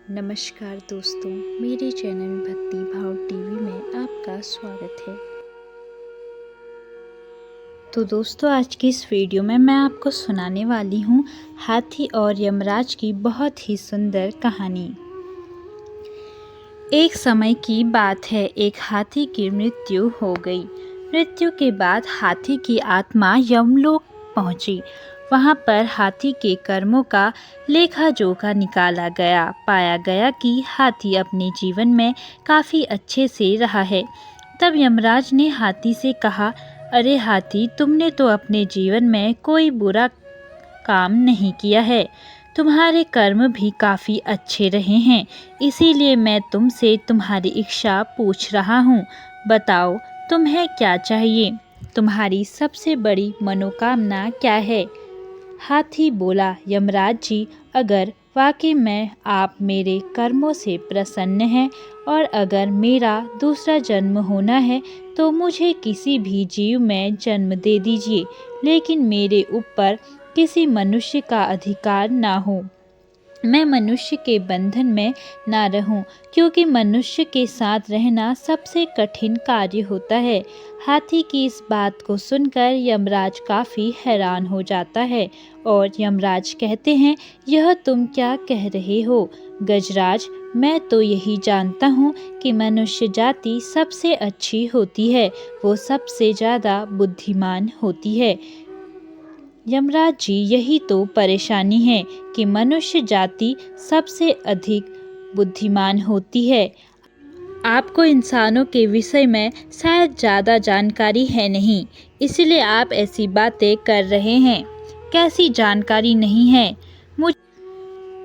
नमस्कार दोस्तों, मेरे चैनल भक्ति भाव टीवी में आपका स्वागत है। तो दोस्तों, आज की इस वीडियो में मैं आपको सुनाने वाली हूँ हाथी और यमराज की बहुत ही सुंदर कहानी। एक समय की बात है, एक हाथी की मृत्यु हो गई। मृत्यु के बाद हाथी की आत्मा यमलोक पहुंची। वहां पर हाथी के कर्मों का लेखा जोखा निकाला गया। पाया गया कि हाथी अपने जीवन में काफ़ी अच्छे से रहा है। तब यमराज ने हाथी से कहा, अरे हाथी, तुमने तो अपने जीवन में कोई बुरा काम नहीं किया है। तुम्हारे कर्म भी काफ़ी अच्छे रहे हैं। इसीलिए मैं तुमसे तुम्हारी इच्छा पूछ रहा हूँ। बताओ, तुम्हें क्या चाहिए? तुम्हारी सबसे बड़ी मनोकामना क्या है? हाथी बोला, यमराज जी, अगर वाकई में आप मेरे कर्मों से प्रसन्न हैं और अगर मेरा दूसरा जन्म होना है तो मुझे किसी भी जीव में जन्म दे दीजिए, लेकिन मेरे ऊपर किसी मनुष्य का अधिकार ना हो। मैं मनुष्य के बंधन में ना रहूं, क्योंकि मनुष्य के साथ रहना सबसे कठिन कार्य होता है। हाथी की इस बात को सुनकर यमराज काफ़ी हैरान हो जाता है और यमराज कहते हैं, यह तुम क्या कह रहे हो गजराज? मैं तो यही जानता हूँ कि मनुष्य जाति सबसे अच्छी होती है, वो सबसे ज़्यादा बुद्धिमान होती है। यमराज जी, यही तो परेशानी है कि मनुष्य जाति सबसे अधिक बुद्धिमान होती है। आपको इंसानों के विषय में शायद ज़्यादा जानकारी है नहीं, इसलिए आप ऐसी बातें कर रहे हैं। कैसी जानकारी नहीं है?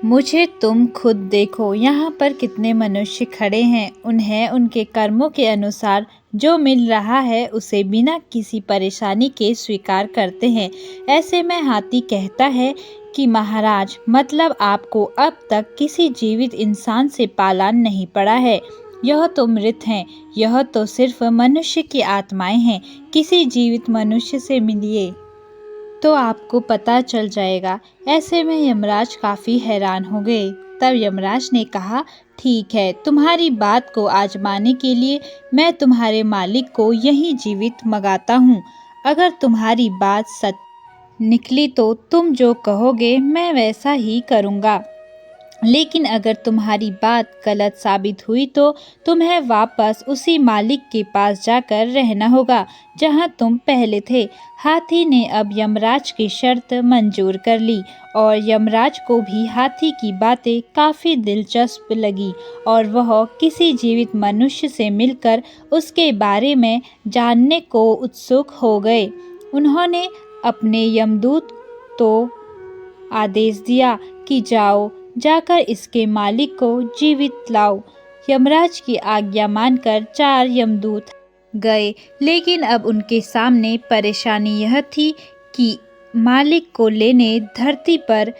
मुझे तुम खुद देखो, यहाँ पर कितने मनुष्य खड़े हैं। उन्हें उनके कर्मों के अनुसार जो मिल रहा है उसे बिना किसी परेशानी के स्वीकार करते हैं। ऐसे में हाथी कहता है कि महाराज, मतलब आपको अब तक किसी जीवित इंसान से पाला नहीं पड़ा है। यह तो मृत हैं, यह तो सिर्फ मनुष्य की आत्माएं हैं। किसी जीवित मनुष्य से मिलिए तो आपको पता चल जाएगा। ऐसे में यमराज काफ़ी हैरान हो गए। तब यमराज ने कहा, ठीक है, तुम्हारी बात को आजमाने के लिए मैं तुम्हारे मालिक को यहीं जीवित मंगाता हूँ। अगर तुम्हारी बात सच निकली तो तुम जो कहोगे मैं वैसा ही करूँगा, लेकिन अगर तुम्हारी बात गलत साबित हुई तो तुम्हें वापस उसी मालिक के पास जाकर रहना होगा जहां तुम पहले थे। हाथी ने अब यमराज की शर्त मंजूर कर ली और यमराज को भी हाथी की बातें काफ़ी दिलचस्प लगी और वह किसी जीवित मनुष्य से मिलकर उसके बारे में जानने को उत्सुक हो गए। उन्होंने अपने यमदूत तो आदेश दिया कि जाकर इसके मालिक को जीवित लाओ। यमराज की आज्ञा मानकर 4 यमदूत गए, लेकिन अब उनके सामने परेशानी यह थी कि मालिक को लेने धरती पर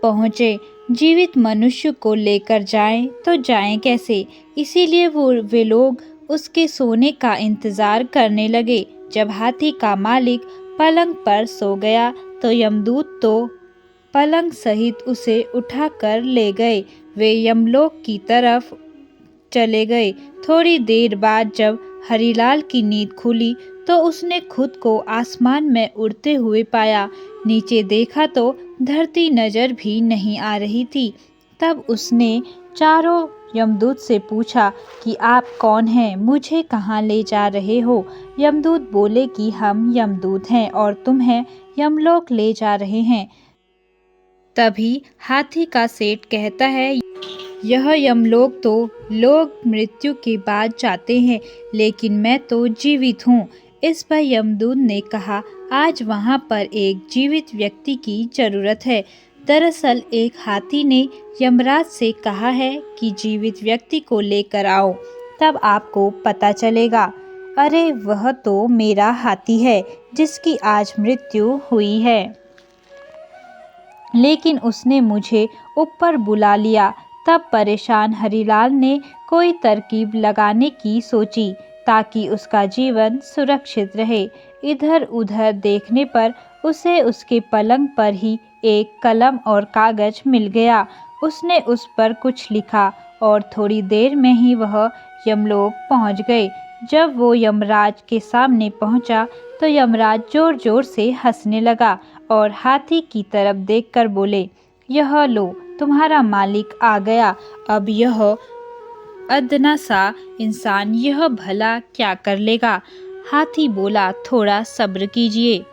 पहुँचे। जीवित मनुष्य को लेकर जाएं तो जाएं कैसे? इसीलिए वे लोग उसके सोने का इंतज़ार करने लगे। जब हाथी का मालिक पलंग पर सो गया तो यमदूत तो पलंग सहित उसे उठाकर ले गए। वे यमलोक की तरफ चले गए। थोड़ी देर बाद जब हरिलाल की नींद खुली तो उसने खुद को आसमान में उड़ते हुए पाया। नीचे देखा तो धरती नजर भी नहीं आ रही थी। तब उसने चारों यमदूत से पूछा कि आप कौन हैं? मुझे कहाँ ले जा रहे हो? यमदूत बोले कि हम यमदूत हैं और तुम्हें यमलोक ले जा रहे हैं। तभी हाथी का सेठ कहता है, यह यमलोक तो लोग मृत्यु के बाद जाते हैं, लेकिन मैं तो जीवित हूँ। इस पर यमदूत ने कहा, आज वहाँ पर एक जीवित व्यक्ति की ज़रूरत है। दरअसल एक हाथी ने यमराज से कहा है कि जीवित व्यक्ति को लेकर आओ, तब आपको पता चलेगा। अरे वह तो मेरा हाथी है जिसकी आज मृत्यु हुई है, लेकिन उसने मुझे ऊपर बुला लिया। तब परेशान हरिलाल ने कोई तरकीब लगाने की सोची ताकि उसका जीवन सुरक्षित रहे। इधर उधर देखने पर उसे उसके पलंग पर ही एक कलम और कागज मिल गया। उसने उस पर कुछ लिखा और थोड़ी देर में ही वह यमलोक पहुंच गए। जब वो यमराज के सामने पहुंचा तो यमराज जोर जोर से हंसने लगा और हाथी की तरफ देखकर बोले, यह लो, तुम्हारा मालिक आ गया। अब यह अदना सा इंसान यह भला क्या कर लेगा। हाथी बोला, थोड़ा सब्र कीजिए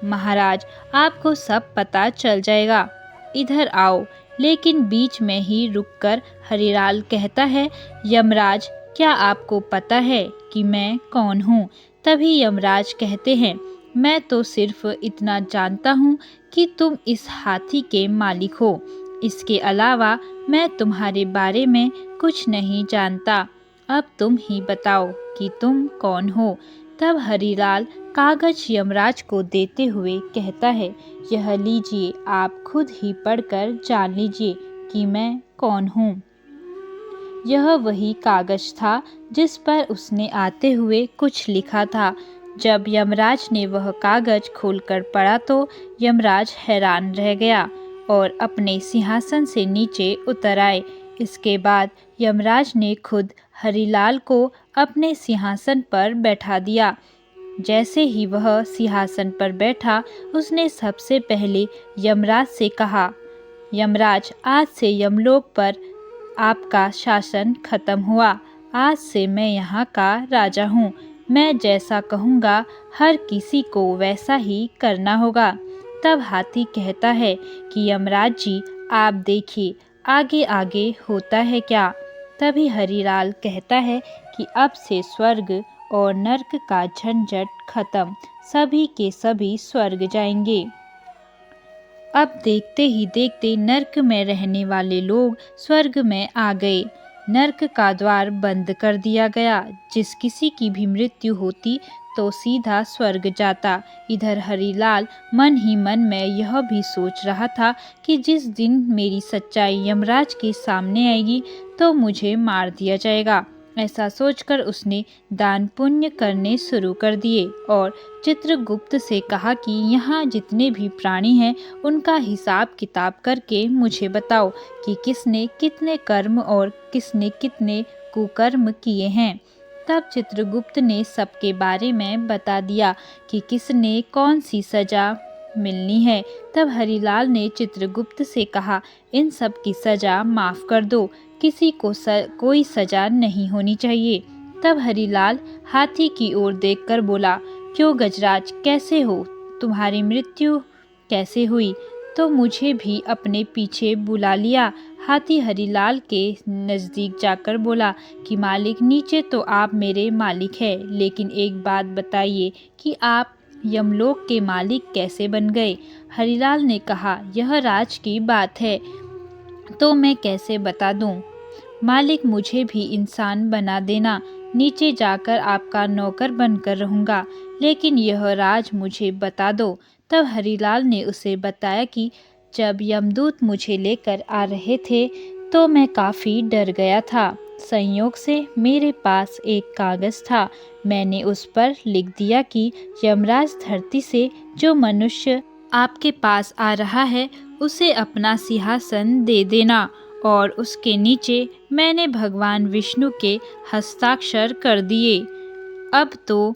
महाराज, आपको सब पता चल जाएगा। इधर आओ। लेकिन बीच में ही रुककर हरिलाल कहता है, यमराज, क्या आपको पता है कि मैं कौन हूँ? तभी यमराज कहते हैं, मैं तो सिर्फ इतना जानता हूँ कि तुम इस हाथी के मालिक हो। इसके अलावा मैं तुम्हारे बारे में कुछ नहीं जानता। अब तुम ही बताओ कि तुम कौन हो। तब हरिलाल कागज यमराज को देते हुए कहता है, यह लीजिए, आप खुद ही पढ़कर जान लीजिए कि मैं कौन हूँ। यह वही कागज था जिस पर उसने आते हुए कुछ लिखा था। जब यमराज ने वह कागज खोलकर पढ़ा तो यमराज हैरान रह गया और अपने सिंहासन से नीचे उतर आए। इसके बाद यमराज ने खुद हरिलाल को अपने सिंहासन पर बैठा दिया। जैसे ही वह सिंहासन पर बैठा, उसने सबसे पहले यमराज से कहा, यमराज, आज से यमलोक पर आपका शासन खत्म हुआ। आज से मैं यहाँ का राजा हूँ। मैं जैसा कहूँगा हर किसी को वैसा ही करना होगा। तब हाथी कहता है कि यमराज जी, आप देखिए आगे आगे होता है क्या। तभी हरिलाल कहता है कि अब से स्वर्ग और नर्क का झंझट खत्म, सभी के सभी स्वर्ग जाएंगे। अब देखते ही देखते नर्क में रहने वाले लोग स्वर्ग में आ गए। नर्क का द्वार बंद कर दिया गया। जिस किसी की भी मृत्यु होती तो सीधा स्वर्ग जाता। इधर हरिलाल मन ही मन में यह भी सोच रहा था कि जिस दिन मेरी सच्चाई यमराज के सामने आएगी तो मुझे मार दिया जाएगा। ऐसा सोचकर उसने दान पुण्य करने शुरू कर दिए और चित्रगुप्त से कहा कि यहाँ जितने भी प्राणी हैं उनका हिसाब किताब करके मुझे बताओ कि किसने कितने कर्म और किसने कितने कुकर्म किए हैं। तब चित्रगुप्त ने सबके बारे में बता दिया कि किसने कौन सी सजा मिलनी है। तब हरिलाल ने चित्रगुप्त से कहा, इन सब की सजा माफ कर दो, किसी को कोई सजा नहीं होनी चाहिए। तब हरिलाल हाथी की ओर देखकर बोला, क्यों गजराज, कैसे हो? तुम्हारी मृत्यु कैसे हुई? तो मुझे भी अपने पीछे बुला लिया। हाथी हरिलाल के नज़दीक जाकर बोला कि मालिक, नीचे तो आप मेरे मालिक हैं, लेकिन एक बात बताइए कि आप यमलोक के मालिक कैसे बन गए? हरिलाल ने कहा, यह राज की बात है तो मैं कैसे बता दूं? मालिक, मुझे भी इंसान बना देना, नीचे जाकर आपका नौकर बनकर रहूंगा, लेकिन यह राज मुझे बता दो। तब हरिलाल ने उसे बताया कि जब यमदूत मुझे लेकर आ रहे थे तो मैं काफ़ी डर गया था। संयोग से मेरे पास एक कागज़ था। मैंने उस पर लिख दिया कि यमराज धरती से जो मनुष्य आपके पास आ रहा है उसे अपना सिंहासन दे देना, और उसके नीचे मैंने भगवान विष्णु के हस्ताक्षर कर दिए। अब तो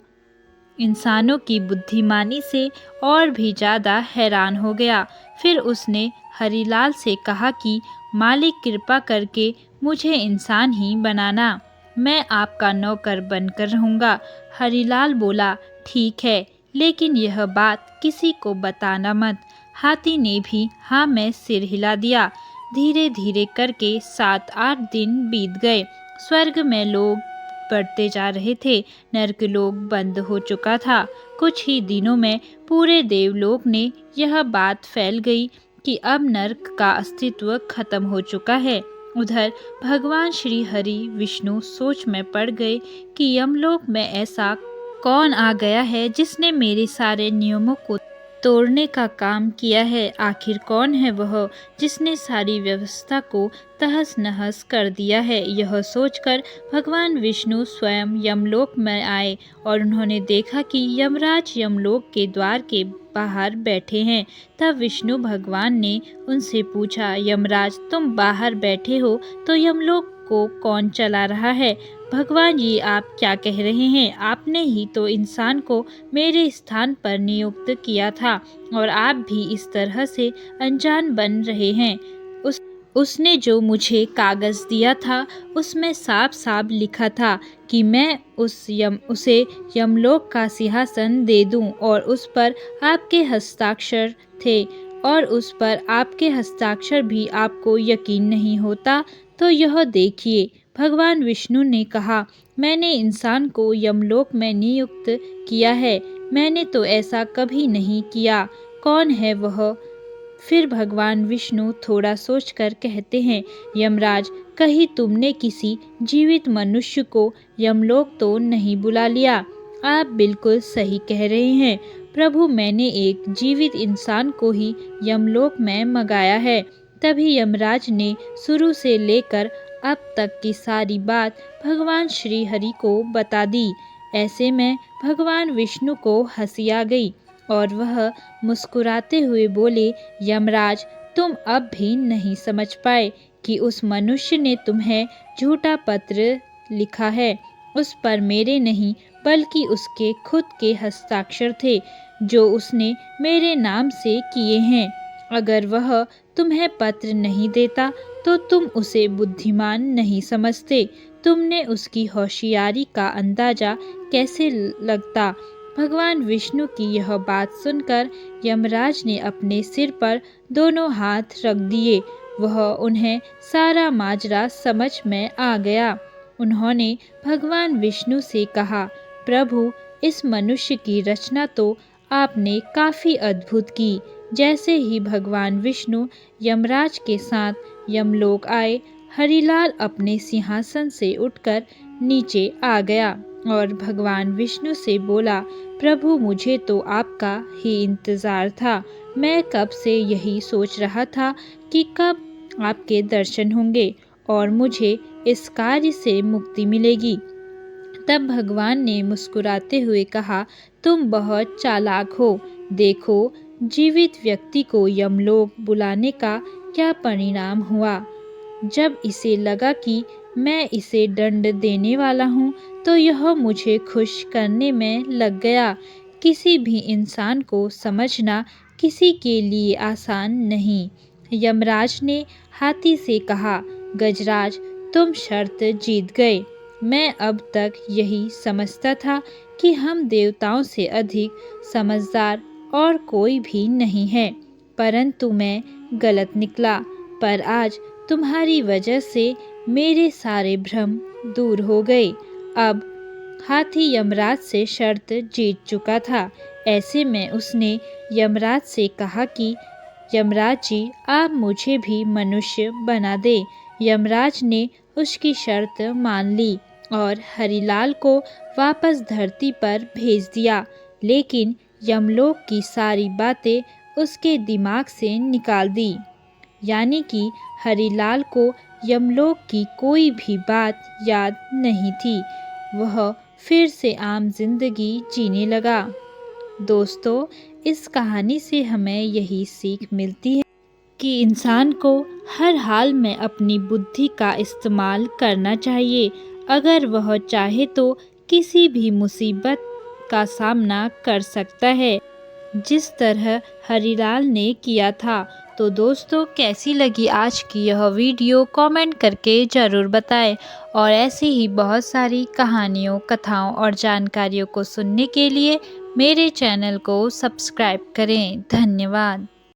इंसानों की बुद्धिमानी से और भी ज़्यादा हैरान हो गया। फिर उसने हरिलाल से कहा कि मालिक, कृपा करके मुझे इंसान ही बनाना, मैं आपका नौकर बनकर रहूँगा। हरिलाल बोला, ठीक है, लेकिन यह बात किसी को बताना मत। हाथी ने भी हाँ में सिर हिला दिया। धीरे धीरे करके 7-8 दिन बीत गए। स्वर्ग में लोग बढ़ते जा रहे थे, नर्कलोक बंद हो चुका था। कुछ ही दिनों में पूरे देवलोक में यह बात फैल गई कि अब नर्क का अस्तित्व खत्म हो चुका है। उधर भगवान श्री हरि विष्णु सोच में पड़ गए कि यमलोक में ऐसा कौन आ गया है जिसने मेरे सारे नियमों को तोड़ने का काम किया है। आखिर कौन है वह जिसने सारी व्यवस्था को तहस नहस कर दिया है। यह सोचकर भगवान विष्णु स्वयं यमलोक में आए और उन्होंने देखा कि यमराज यमलोक के द्वार के बाहर बैठे हैं। तब विष्णु भगवान ने उनसे पूछा, यमराज तुम बाहर बैठे हो तो यमलोक को कौन चला रहा है? भगवान जी, आप क्या कह रहे हैं? आपने ही तो इंसान को मेरे स्थान पर नियुक्त किया था और आप भी इस तरह से अनजान बन रहे हैं। उसने जो मुझे कागज दिया था उसमें साफ साफ लिखा था कि मैं उसे यमलोक का सिंहासन दे दूं और उस पर आपके हस्ताक्षर थे, और उस पर आपके हस्ताक्षर भी आपको यकीन नहीं होता तो यह देखिए। भगवान विष्णु ने कहा, मैंने इंसान को यमलोक में नियुक्त किया है। मैंने तो ऐसा कभी नहीं किया। कौन है वह? फिर भगवान विष्णु थोड़ा सोचकर कहते हैं, यमराज, कहीं तुमने किसी जीवित मनुष्य को यमलोक तो नहीं बुला लिया? आप बिल्कुल सही कह रहे हैं प्रभु, मैंने एक जीवित इंसान को ही यमलोक में मंगाया है। तभी यमराज ने शुरू से लेकर अब तक की सारी बात भगवान श्री हरि को बता दी। ऐसे में भगवान विष्णु को हंसी आ गई और वह मुस्कुराते हुए बोले, यमराज, तुम अब भी नहीं समझ पाए कि उस मनुष्य ने तुम्हें झूठा पत्र लिखा है। उस पर मेरे नहीं बल्कि उसके खुद के हस्ताक्षर थे जो उसने मेरे नाम से किए हैं। अगर वह तुम्हें पत्र नहीं देता तो तुम उसे बुद्धिमान नहीं समझते। तुमने उसकी होशियारी का अंदाजा कैसे लगता? भगवान विष्णु की यह बात सुनकर यमराज ने अपने सिर पर दोनों हाथ रख दिए। वह उन्हें सारा माजरा समझ में आ गया। उन्होंने भगवान विष्णु से कहा, प्रभु, इस मनुष्य की रचना तो आपने काफ़ी अद्भुत की। जैसे ही भगवान विष्णु यमराज के साथ यमलोक आए, हरिलाल अपने सिंहासन से उठकर नीचे आ गया और भगवान विष्णु से बोला, प्रभु, मुझे तो आपका ही इंतज़ार था। मैं कब से यही सोच रहा था कि कब आपके दर्शन होंगे और मुझे इस कार्य से मुक्ति मिलेगी। तब भगवान ने मुस्कुराते हुए कहा, तुम बहुत चालाक हो। देखो, जीवित व्यक्ति को यमलोक बुलाने का क्या परिणाम हुआ। जब इसे लगा कि मैं इसे दंड देने वाला हूँ तो यह मुझे खुश करने में लग गया। किसी भी इंसान को समझना किसी के लिए आसान नहीं। यमराज ने हाथी से कहा, गजराज, तुम शर्त जीत गए। मैं अब तक यही समझता था कि हम देवताओं से अधिक समझदार और कोई भी नहीं है, परंतु मैं गलत निकला। पर आज तुम्हारी वजह से मेरे सारे भ्रम दूर हो गए। अब हाथी यमराज से शर्त जीत चुका था। ऐसे में उसने यमराज से कहा कि यमराज जी, आप मुझे भी मनुष्य बना दे। यमराज ने उसकी शर्त मान ली और हरिलाल को वापस धरती पर भेज दिया, लेकिन यमलोक की सारी बातें उसके दिमाग से निकाल दी। यानी कि हरिलाल को यमलोक की कोई भी बात याद नहीं थी। वह फिर से आम जिंदगी जीने लगा। दोस्तों, इस कहानी से हमें यही सीख मिलती है कि इंसान को हर हाल में अपनी बुद्धि का इस्तेमाल करना चाहिए। अगर वह चाहे तो किसी भी मुसीबत का सामना कर सकता है, जिस तरह हरिलाल ने किया था। तो दोस्तों, कैसी लगी आज की यह वीडियो कमेंट करके ज़रूर बताएं और ऐसी ही बहुत सारी कहानियों, कथाओं और जानकारियों को सुनने के लिए मेरे चैनल को सब्सक्राइब करें। धन्यवाद।